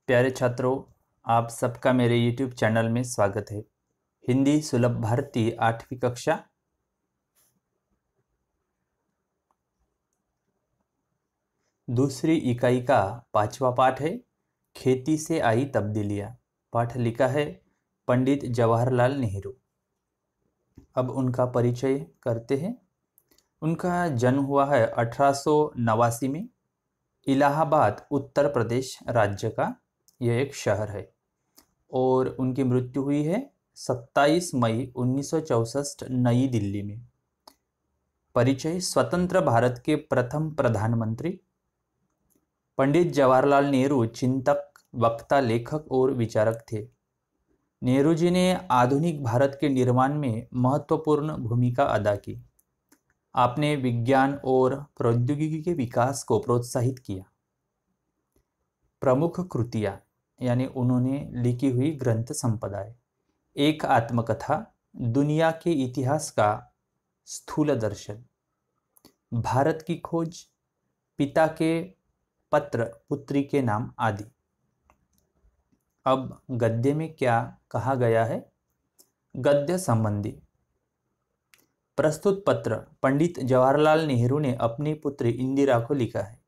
प्यारे छात्रों, आप सबका मेरे YouTube चैनल में स्वागत है। हिंदी सुलभ भारती 8वीं कक्षा दूसरी इकाई का 5वां पाठ है, खेती से आई तब्दीलियाँ। पाठ लिखा है पंडित जवाहरलाल नेहरू। अब उनका परिचय करते हैं। उनका जन्म हुआ है 1889 में। इलाहाबाद उत्तर प्रदेश राज्य का यह एक शहर है और उनकी मृत्यु हुई है 27 मई 1964 नई दिल्ली में। परिचय: स्वतंत्र भारत के प्रथम प्रधानमंत्री पंडित जवाहरलाल नेहरू चिंतक, वक्ता, लेखक और विचारक थे। नेहरू जी ने आधुनिक भारत के निर्माण में महत्वपूर्ण भूमिका अदा की। आपने विज्ञान और प्रौद्योगिकी के विकास को प्रोत्साहित किया। प्रमुख कृतियाँ यानी उन्होंने लिखी हुई ग्रंथ संपदाएं: एक आत्मकथा, दुनिया के इतिहास का स्थूल दर्शन, भारत की खोज, पिता के पत्र पुत्री के नाम आदि। अब गद्य में क्या कहा गया है? गद्य संबंधी प्रस्तुत पत्र पंडित जवाहरलाल नेहरू ने अपनी पुत्री इंदिरा को लिखा है।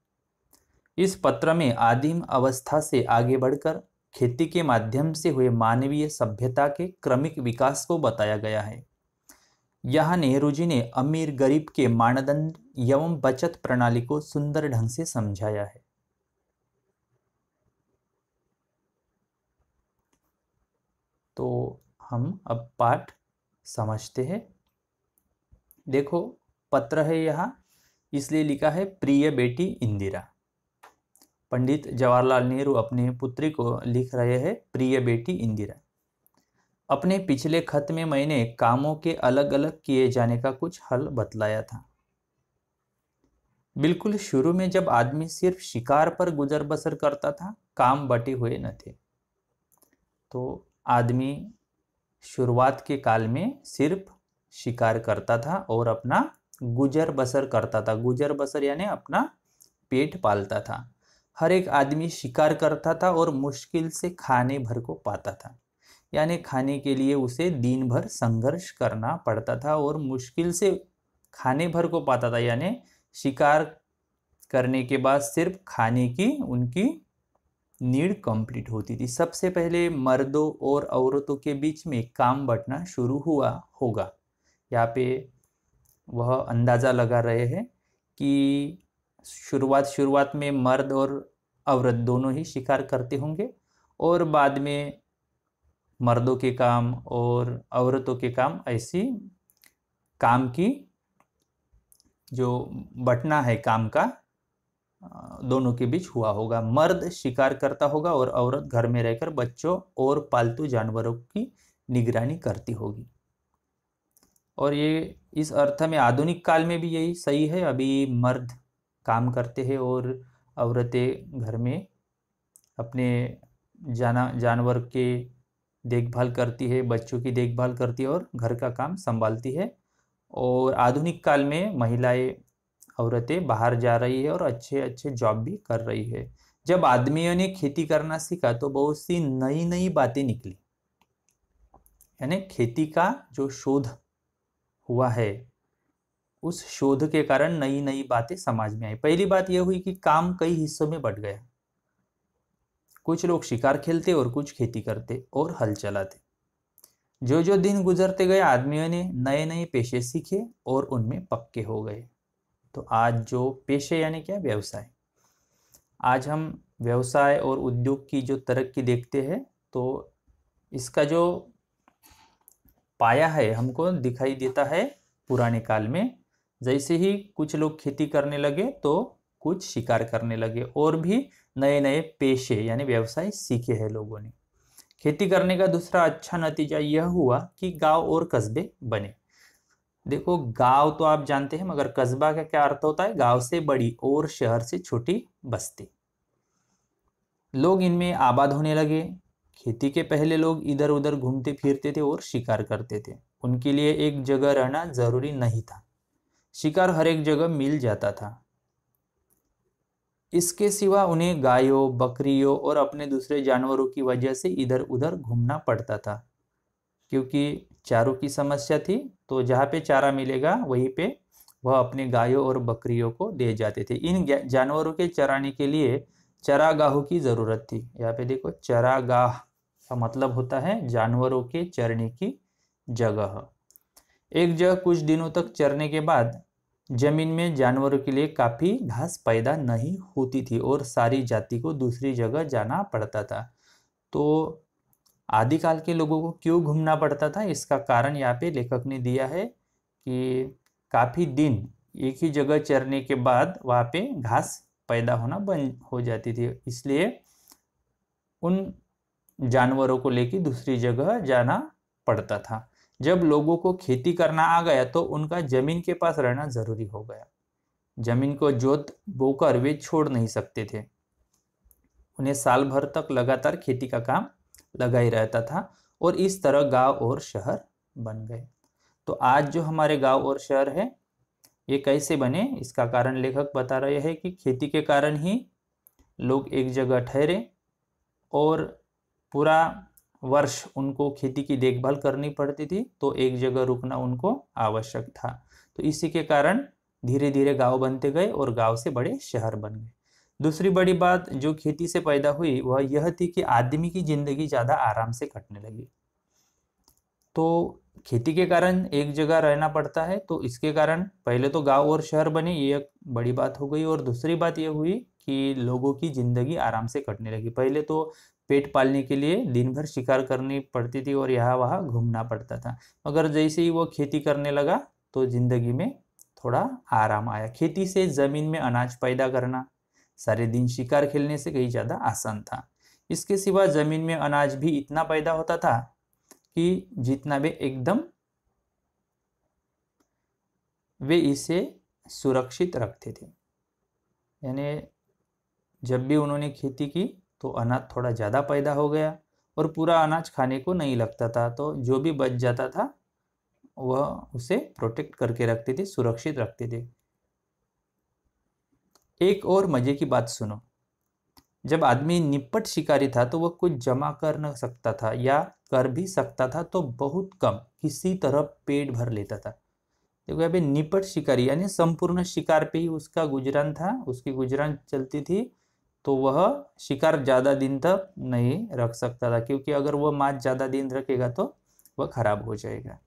इस पत्र में आदिम अवस्था से आगे बढ़कर खेती के माध्यम से हुए मानवीय सभ्यता के क्रमिक विकास को बताया गया है। यहाँ नेहरू जी ने अमीर गरीब के मानदंड एवं बचत प्रणाली को सुंदर ढंग से समझाया है। तो हम अब पाठ समझते हैं। देखो, पत्र है यहाँ, इसलिए लिखा है प्रिय बेटी इंदिरा। पंडित जवाहरलाल नेहरू अपने पुत्री को लिख रहे हैं, प्रिय बेटी इंदिरा। अपने पिछले खत में मैंने कामों के अलग अलग किए जाने का कुछ हल बतलाया था। बिल्कुल शुरू में जब आदमी सिर्फ शिकार पर गुजर बसर करता था, काम बटे हुए न थे। तो आदमी शुरुआत के काल में सिर्फ शिकार करता था और अपना गुजर बसर करता था। गुजर बसर यानी अपना पेट पालता था। हर एक आदमी शिकार करता था और मुश्किल से खाने भर को पाता था, यानी खाने के लिए उसे दिन भर संघर्ष करना पड़ता था और मुश्किल से खाने भर को पाता था, यानी शिकार करने के बाद सिर्फ खाने की उनकी नीड कंप्लीट होती थी। सबसे पहले मर्दों और औरतों के बीच में काम बंटना शुरू हुआ होगा। यहाँ पे वह अंदाज़ा लगा रहे हैं कि शुरुआत में मर्द और औरत दोनों ही शिकार करते होंगे और बाद में मर्दों के काम और औरतों के काम, ऐसी काम की जो बंटना है काम का दोनों के बीच हुआ होगा। मर्द शिकार करता होगा और औरत घर में रहकर बच्चों और पालतू जानवरों की निगरानी करती होगी। और ये इस अर्थ में आधुनिक काल में भी यही सही है। अभी मर्द काम करते हैं और औरतें घर में अपने जानवर के देखभाल करती है, बच्चों की देखभाल करती है और घर का काम संभालती है। और आधुनिक काल में महिलाएं, औरतें बाहर जा रही है और अच्छे अच्छे जॉब भी कर रही है। जब आदमियों ने खेती करना सीखा तो बहुत सी नई नई बातें निकली, यानी खेती का जो शोध हुआ है उस शोध के कारण नई नई बातें समाज में आई। पहली बात यह हुई कि काम कई हिस्सों में बंट गया। कुछ लोग शिकार खेलते और कुछ खेती करते और हल चलाते। जो जो दिन गुजरते गए आदमियों ने नए नए पेशे सीखे और उनमें पक्के हो गए। तो आज जो पेशे यानी क्या, व्यवसाय, आज हम व्यवसाय और उद्योग की जो तरक्की देखते हैं तो इसका जो पाया है हमको दिखाई देता है पुराने काल में। जैसे ही कुछ लोग खेती करने लगे तो कुछ शिकार करने लगे और भी नए नए पेशे यानी व्यवसाय सीखे हैं लोगों ने। खेती करने का दूसरा अच्छा नतीजा यह हुआ कि गांव और कस्बे बने। देखो, गांव तो आप जानते हैं, मगर कस्बा का क्या अर्थ होता है? गांव से बड़ी और शहर से छोटी बस्ती। लोग इनमें आबाद होने लगे। खेती के पहले लोग इधर उधर घूमते फिरते थे और शिकार करते थे। उनके लिए एक जगह रहना जरूरी नहीं था। शिकार हर एक जगह मिल जाता था। इसके सिवा उन्हें गायों, बकरियों और अपने दूसरे जानवरों की वजह से इधर उधर घूमना पड़ता था, क्योंकि चारों की समस्या थी। तो जहाँ पे चारा मिलेगा वहीं पे वह अपने गायों और बकरियों को दे जाते थे। इन जानवरों के चराने के लिए चरागाहों की जरूरत थी। यहाँ पे देखो, चरागाह का मतलब होता है जानवरों के चरने की जगह। एक जगह कुछ दिनों तक चरने के बाद जमीन में जानवरों के लिए काफी घास पैदा नहीं होती थी और सारी जाति को दूसरी जगह जाना पड़ता था। तो आदिकाल के लोगों को क्यों घूमना पड़ता था, इसका कारण यहाँ पे लेखक ने दिया है कि काफी दिन एक ही जगह चरने के बाद वहाँ पे घास पैदा होना बंद हो जाती थी, इसलिए उन जानवरों को लेकर दूसरी जगह जाना पड़ता था। जब लोगों को खेती करना आ गया तो उनका जमीन के पास रहना जरूरी हो गया। जमीन को जोत बोकर वे छोड़ नहीं सकते थे। उन्हें साल भर तक लगातार खेती का काम लगा ही रहता था और इस तरह गांव और शहर बन गए। तो आज जो हमारे गांव और शहर है ये कैसे बने, इसका कारण लेखक बता रहे हैं कि खेती के कारण ही लोग एक जगह ठहरे और पूरा वर्ष उनको खेती की देखभाल करनी पड़ती थी, तो एक जगह रुकना उनको आवश्यक था। तो इसी के कारण धीरे धीरे गांव बनते गए और गांव से बड़े शहर बन गए। दूसरी बड़ी बात जो खेती से पैदा हुई वह यह थी कि आदमी की जिंदगी ज्यादा आराम से कटने लगी। तो खेती के कारण एक जगह रहना पड़ता है, तो इसके कारण पहले तो गांव और शहर बने, ये एक बड़ी बात हो गई। और दूसरी बात यह हुई कि लोगों की जिंदगी आराम से कटने लगी। पहले तो पेट पालने के लिए दिन भर शिकार करनी पड़ती थी और यहाँ वहाँ घूमना पड़ता था, मगर जैसे ही वो खेती करने लगा तो जिंदगी में थोड़ा आराम आया। खेती से जमीन में अनाज पैदा करना सारे दिन शिकार खेलने से कहीं ज्यादा आसान था। इसके सिवा जमीन में अनाज भी इतना पैदा होता था कि जितना वे इसे सुरक्षित रखते थे। यानी जब भी उन्होंने खेती की तो अनाज थोड़ा ज़्यादा पैदा हो गया और पूरा अनाज खाने को नहीं लगता था, तो जो भी बच जाता था वह उसे प्रोटेक्ट करके रखते थे, सुरक्षित रखते थे। एक और मजे की बात सुनो, जब आदमी निपट शिकारी था तो वह कुछ जमा कर न सकता था या कर भी सकता था तो बहुत कम, किसी तरह पेट भर लेता था। देखो यहाँ पे निपट शिकारी यानी संपूर्ण शिकार पे ही उसका गुजरान था, उसकी गुजरान चलती थी, तो वह शिकार ज्यादा दिन तक नहीं रख सकता था, क्योंकि अगर वह मांस ज्यादा दिन रखेगा तो वह खराब हो जाएगा।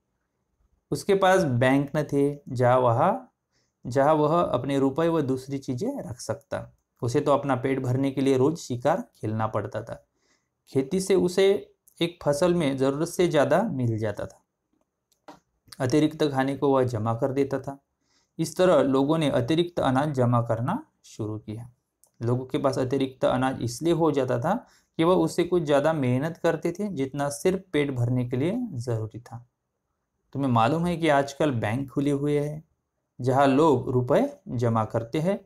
उसके पास बैंक न थे जहाँ वह अपने रुपए व दूसरी चीजें रख सकता। उसे तो अपना पेट भरने के लिए रोज शिकार खेलना पड़ता था। खेती से उसे एक फसल में जरूरत से ज्यादा मिल जाता था, अतिरिक्त खाने को वह जमा कर देता था। इस तरह लोगों ने अतिरिक्त अनाज जमा करना शुरू किया। लोगों के पास अतिरिक्त अनाज इसलिए हो जाता था कि वह उससे कुछ ज्यादा मेहनत करते थे जितना सिर्फ पेट भरने के लिए जरूरी था। तुम्हें मालूम है कि आजकल बैंक खुले हुए हैं जहां लोग रुपए जमा करते हैं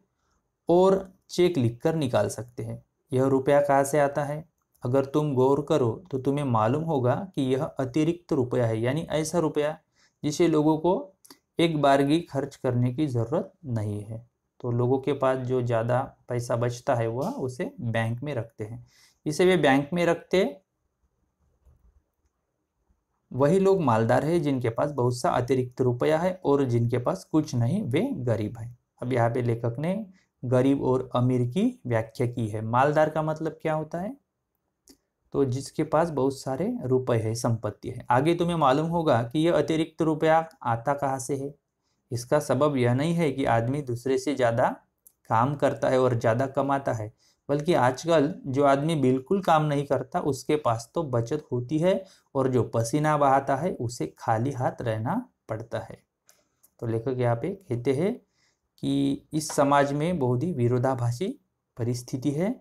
और चेक लिखकर निकाल सकते हैं। यह रुपया कहाँ से आता है? अगर तुम गौर करो तो तुम्हें मालूम होगा कि यह अतिरिक्त रुपया है, यानी ऐसा रुपया जिसे लोगों को एक बारगी खर्च करने की जरूरत नहीं है। तो लोगों के पास जो ज़्यादा पैसा बचता है वह उसे बैंक में रखते हैं। इसे वे बैंक में रखते वही लोग मालदार है जिनके पास बहुत सा अतिरिक्त रुपया है, और जिनके पास कुछ नहीं वे गरीब है। अब यहाँ पे लेखक ने गरीब और अमीर की व्याख्या की है। मालदार का मतलब क्या होता है? तो जिसके पास बहुत सारे रुपए है, संपत्ति है। आगे तुम्हें मालूम होगा कि यह अतिरिक्त रुपया आता कहाँ से है। इसका सबब यह नहीं है कि आदमी दूसरे से ज्यादा काम करता है और ज्यादा कमाता है, बल्कि आजकल जो आदमी बिल्कुल काम नहीं करता उसके पास तो बचत होती है, और जो पसीना बहाता है उसे खाली हाथ रहना पड़ता है। तो लेखक यहाँ पे कहते हैं कि इस समाज में बहुत ही विरोधाभासी परिस्थिति है।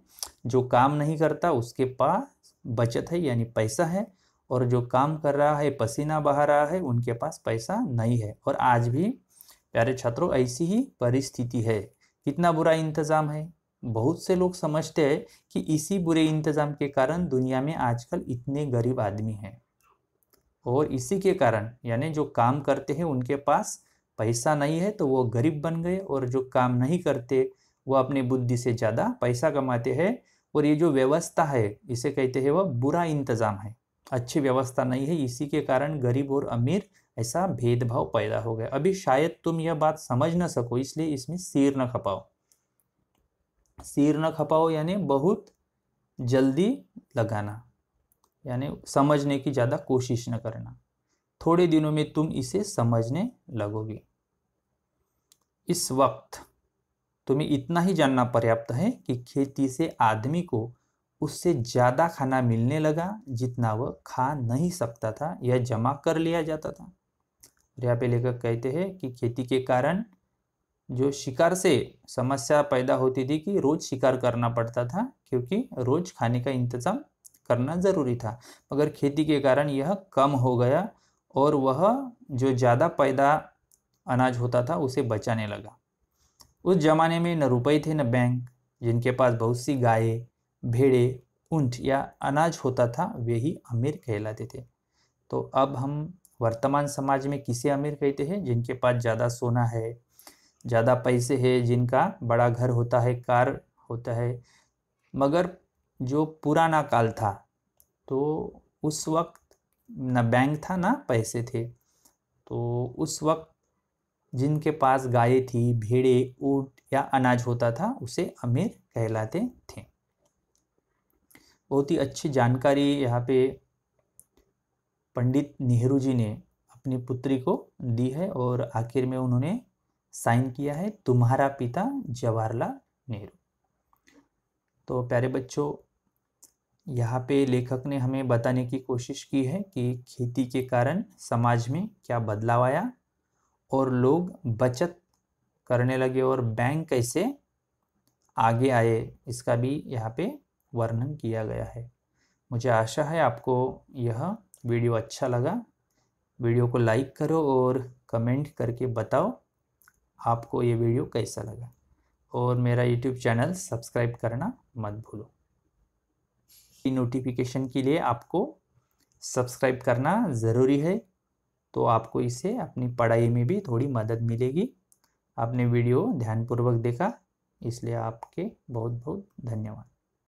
जो काम नहीं करता उसके पास बचत है यानी पैसा है, और जो काम कर रहा है, पसीना बहा रहा है, उनके पास पैसा नहीं है। और आज भी प्यारे छात्रों ऐसी ही परिस्थिति है। कितना बुरा इंतजाम है। बहुत से लोग समझते हैं कि इसी बुरे इंतजाम के कारण दुनिया में आजकल इतने गरीब आदमी हैं, और इसी के कारण यानी जो काम करते हैं उनके पास पैसा नहीं है तो वो गरीब बन गए, और जो काम नहीं करते वो अपनी बुद्धि से ज़्यादा पैसा कमाते हैं, और ये जो व्यवस्था है इसे कहते हैं वह बुरा इंतज़ाम है, अच्छी व्यवस्था नहीं है। इसी के कारण गरीब और अमीर ऐसा भेदभाव पैदा हो गया। अभी शायद तुम यह बात समझ न सको, इसलिए इसमें सिर न खपाओ। सिर न खपाओ यानी बहुत जल्दी लगाना, यानी समझने की ज़्यादा कोशिश न करना। थोड़े दिनों में तुम इसे समझने लगोगे। इस वक्त तुम्हें इतना ही जानना पर्याप्त है कि खेती से आदमी को उससे ज़्यादा खाना मिलने लगा जितना वह खा नहीं सकता था, यह जमा कर लिया जाता था। यहाँ पे लेखक कहते हैं कि खेती के कारण जो शिकार से समस्या पैदा होती थी कि रोज शिकार करना पड़ता था, क्योंकि रोज खाने का इंतजाम करना ज़रूरी था। मगर खेती के कारण यह कम हो गया और वह जो ज़्यादा पैदा अनाज होता था उसे बचाने लगा। उस जमाने में न रुपए थे न बैंक। जिनके पास बहुत सी गायें, भेड़ें, ऊंट या अनाज होता था वे ही अमीर कहलाते थे। तो अब हम वर्तमान समाज में किसे अमीर कहते हैं? जिनके पास ज़्यादा सोना है, ज़्यादा पैसे है, जिनका बड़ा घर होता है, कार होता है। मगर जो पुराना काल था तो उस वक्त न बैंक था ना पैसे थे, तो उस वक्त जिनके पास गायें थी, भेड़ें, ऊंट या अनाज होता था उसे अमीर कहलाते थे। बहुत ही अच्छी जानकारी यहाँ पे पंडित नेहरू जी ने अपनी पुत्री को दी है, और आखिर में उन्होंने साइन किया है, तुम्हारा पिता जवाहरलाल नेहरू। तो प्यारे बच्चों, यहाँ पे लेखक ने हमें बताने की कोशिश की है कि खेती के कारण समाज में क्या बदलाव आया और लोग बचत करने लगे और बैंक कैसे आगे आए, इसका भी यहाँ पे वर्णन किया गया है। मुझे आशा है आपको यह वीडियो अच्छा लगा। वीडियो को लाइक करो और कमेंट करके बताओ आपको ये वीडियो कैसा लगा, और मेरा यूट्यूब चैनल सब्सक्राइब करना मत भूलो। नोटिफिकेशन के लिए आपको सब्सक्राइब करना ज़रूरी है, तो आपको इससे अपनी पढ़ाई में भी थोड़ी मदद मिलेगी। आपने वीडियो ध्यानपूर्वक देखा, इसलिए आपके बहुत बहुत धन्यवाद।